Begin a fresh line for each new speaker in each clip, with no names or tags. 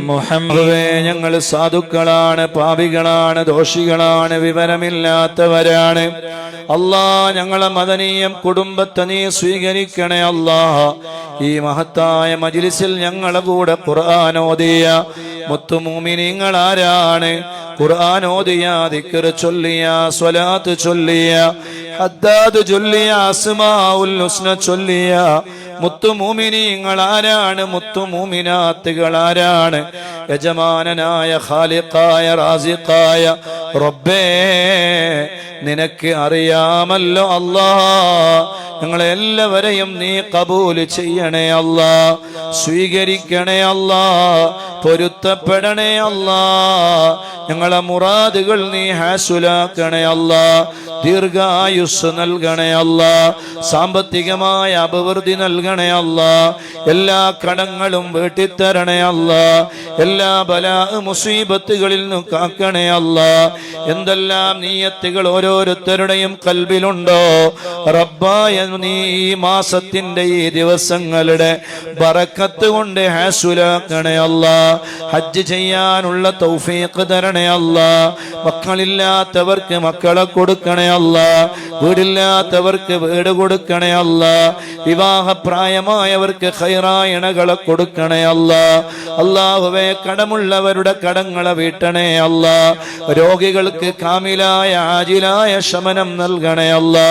മുഹമ്മദേ, ഞങ്ങൾ സാധുക്കളാണ്, പാപികളാണ്, ദോഷികളാണ്, വിവരമില്ലാത്തവരാണ്. അല്ലാ, ഞങ്ങളെ മദനീയം കുടുംബത്തെ നീ സ്വീകരിക്കണേ. അല്ലാ, ഈ മഹത്തായ മജ്ലിസിൽ ഞങ്ങളെ കൂടെ ഖുർആൻ ഓതിയ മുത്തുമൂമിനീങ്ങൾ ആരാണ്? ഖുർആൻ ഓതിയ, ദിക്ർ ചൊല്ലിയ, സ്വലാത്ത് ചൊല്ലിയ, ഹദ്ദാദ് ചൊല്ലിയ, അസ്മാഉൽ ഹുസ്ന ചൊല്ലിയ മുത്തുമൂമിനീങ്ങൾ ആരാണ്? മുത്തുമൂമിനാത്തുകൾ ആരാണ്? യജമാനനായ ഖാലിഖായ റാസിഖായ റബ്ബേ, നിനക്ക് അറിയാമല്ലോ. അല്ലാ, ഞങ്ങളെല്ലാവരെയും നീ കബൂൽ ചെയ്യണേ. അല്ലാ, സ്വീകരിക്കണേ. അല്ലാ, പൊരുത്തപ്പെടണേ. അല്ലാ, ഞങ്ങളെ മുറാദുകൾ നീ ഹാസുലാക്കണേ. അല്ലാ, ദീർഘായുസ് നൽകണേ. അല്ലാ, സാമ്പത്തികമായ അഭിവൃദ്ധി നൽകണേ. അല്ലാ, എല്ലാ കടങ്ങളും വീട്ടിത്തരണേ. അല്ലാ, എല്ലാ ബലാ മുസീബത്തുകളിൽ നിന്നും കാക്കണേ. അല്ലാ, എന്തെല്ലാം നീയത്തുകൾ ഓരോരുത്തരുടെയും കൽബിലുണ്ടോ റബ്ബായ നീ ഈ മാസത്തിന്റെ ഈ ദിവസങ്ങളുടെ ബറക്കത്ത് കൊണ്ട് ഹാസുലാക്കണേ. അല്ലാ, ഹജ്ജ് ചെയ്യാനുള്ള തൗഫീഖ് തരണേ. അല്ലാ, മക്കളില്ലാത്തവർക്ക് മക്കളെ കൊടുക്കണേ. അല്ലാ, വീടില്ലാത്തവർക്ക് വീട് കൊടുക്കണേ. അല്ലാ, വിവാഹപ്രായമായവർക്ക് ഖൈറായ ഇണകളെ കൊടുക്കണേ. അല്ലാ, അല്ലാഹുവേ, കടമുള്ളവരുടെ കടങ്ങളെ വീട്ടണേ. അല്ലാ, രോഗികൾക്ക് കാമിലായ ആജിലായ ശമനം നൽകണേ. അല്ലാ,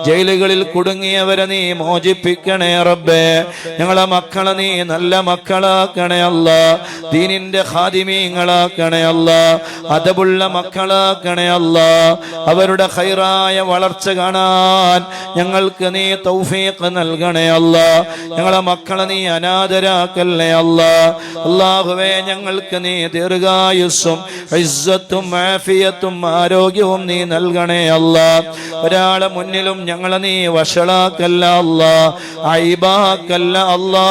ജയിലുകളിൽ കുടുങ്ങിയവരെ നീ മോചിപ്പിക്കണേ. റബ്ബേ, ഞങ്ങളെ മക്കളെ നീ നല്ല മക്കളാക്കണേ. അല്ലാ, ദീനിന്റെ ഖാദിമീങ്ങളാക്കണേ. അല്ലാ, അദബുള്ള മക്കളാക്കണേ. അല്ലാ, അവരുടെ ഖൈറായ വളർച്ച കാണാൻ ഞങ്ങൾക്ക് നീ തൗഫീഖ് നൽകണേ. അല്ലാ, ഞങ്ങളെ മക്കളെ നീ അനാഥരാക്കല്ലേ. അല്ലാ, അല്ലാഹുവേ, ഞങ്ങൾക്ക് നീ ദീർഘായുസ്സും ഇസ്സത്തും ആഫിയത്തും ആരോഗ്യവും നീ നൽകണേ. അല്ലാ, ഒരാളെ മുന്നിലും ഞങ്ങളെ നീ വഷളാക്കല്ല. അല്ലാ, ഐബാക്കല്ല. അല്ലാ,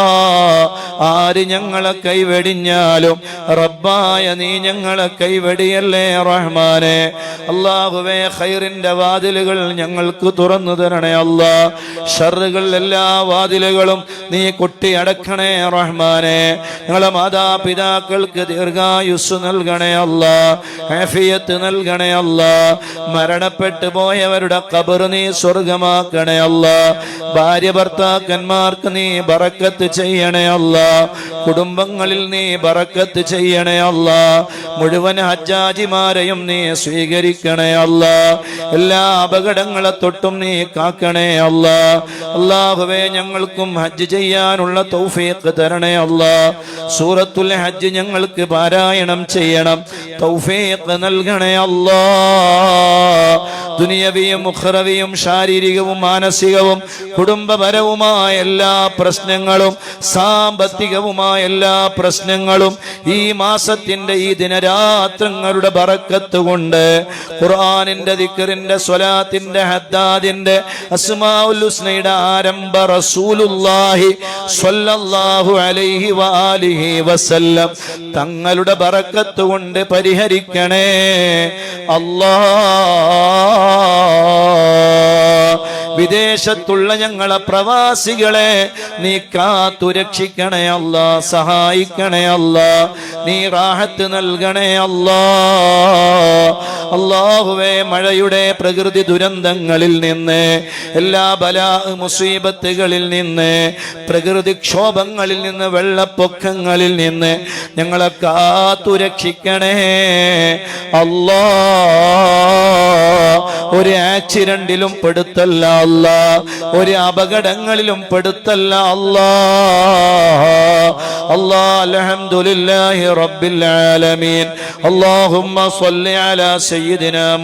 ആര് ഞങ്ങളെ കൈവെടിഞ്ഞാലും റബ്ബായ നീ ഞങ്ങളെ കൈവെടിയല്ലേ റഹ്മാനെ. അല്ലാഹുവേ, ഖൈറിന്റെ വാതിലുകൾ ഞങ്ങൾക്ക് തുറന്നു തരണേ. അല്ലാ, ഷർറുകൾ എല്ലാ വാതിലുകളും നീ കൊട്ടി അടക്കണേ റഹ്മാനെ. ഞങ്ങളെ മാതാപിതാക്കൾക്ക് ദീർഘായുസ് നൽകണേ. അല്ലാ, ആഫിയത്ത് നൽകണേ. അല്ലാ, മരണപ്പെട്ടു പോയവരുടെ ഖബർ നീ സ്വർഗമാക്കണേ. അല്ലാ, ഭാര്യ ഭർത്താക്കന്മാർക്ക് നീ ബറക്കത്ത് ചെയ്യണേ. അല്ലാ, കുടുംബങ്ങളിൽ നീ ബറക്കത്ത് ചെയ്യണേ. അല്ലാ, മുഴുവൻ ഹജ്ജാജിമാരെയും നീ സ്വീകരിക്കണേ. അല്ലാ, എല്ലാ അപകടങ്ങളെ തൊട്ടും നീ കാക്കണേ. അല്ലാ, അല്ലാഹുവേ, ഞങ്ങൾക്കും ഹജ്ജ് ചെയ്യാനുള്ള തൗഫീഖ് തരണേ. അല്ലാ, സൂറത്തുൽ ഹജ്ജ് ഞങ്ങൾക്ക് പാരായണം ചെയ്യണം, തൗഫീഖ് നൽകണേ. അല്ലാ, ദുനിയവിയും ഉഖ്റവിയും ശാരീരികവും മാനസികവും കുടുംബപരവുമായ എല്ലാ പ്രശ്നങ്ങളും സാമ്പത്തികവുമായ എല്ലാ പ്രശ്നങ്ങളും ഈ മാസത്തിന്റെ ഈ ദിനരാത്രങ്ങളുടെ ബറക്കത്ത് കൊണ്ട് ഖുർആനിന്റെ ദിക്റിന്റെ സ്വലാത്തിന്റെ ഹദ്ദാദിന്റെ അസ്മാഉൽ ഹുസ്നയുടെ ആരംഭ റസൂലുള്ളാഹി സ്വല്ലല്ലാഹു അലൈഹി വആലിഹി വസല്ലം തങ്ങളുടെ ബറക്കത്ത് കൊണ്ട് പരിഹരിക്കണേ. അല്ലാഹ്, വിദേശത്തുള്ള ഞങ്ങളെ പ്രവാസികളെ നീ കാത്തുരക്ഷിക്കണേ. അല്ലാ, സഹായിക്കണേ. അല്ലാ, നീ റാഹത്ത് നൽകണേ. അല്ലാ, അല്ലാഹുവേ, മഴയുടെ പ്രകൃതി ദുരന്തങ്ങളിൽ നിന്ന്, എല്ലാ ബലാ മുസീബത്തുകളിൽ നിന്ന്, പ്രകൃതിക്ഷോഭങ്ങളിൽ നിന്ന്, വെള്ളപ്പൊക്കങ്ങളിൽ നിന്ന് ഞങ്ങളെ കാത്തുരക്ഷിക്കണേ. അല്ലാ, ഒരു ആക്സിഡന്റിലും പെടുത്തല്ല. അല്ലാ, ഒരു അപകടങ്ങളിലും പെടുത്തല്ല. അല്ലാ, അല്ലാ, അൽഹംദുലില്ലാഹി റബ്ബിൽ ആലമീൻ. അല്ലാഹുമ്മ സ്വല്ലി അലാ സയ്യിദിനാ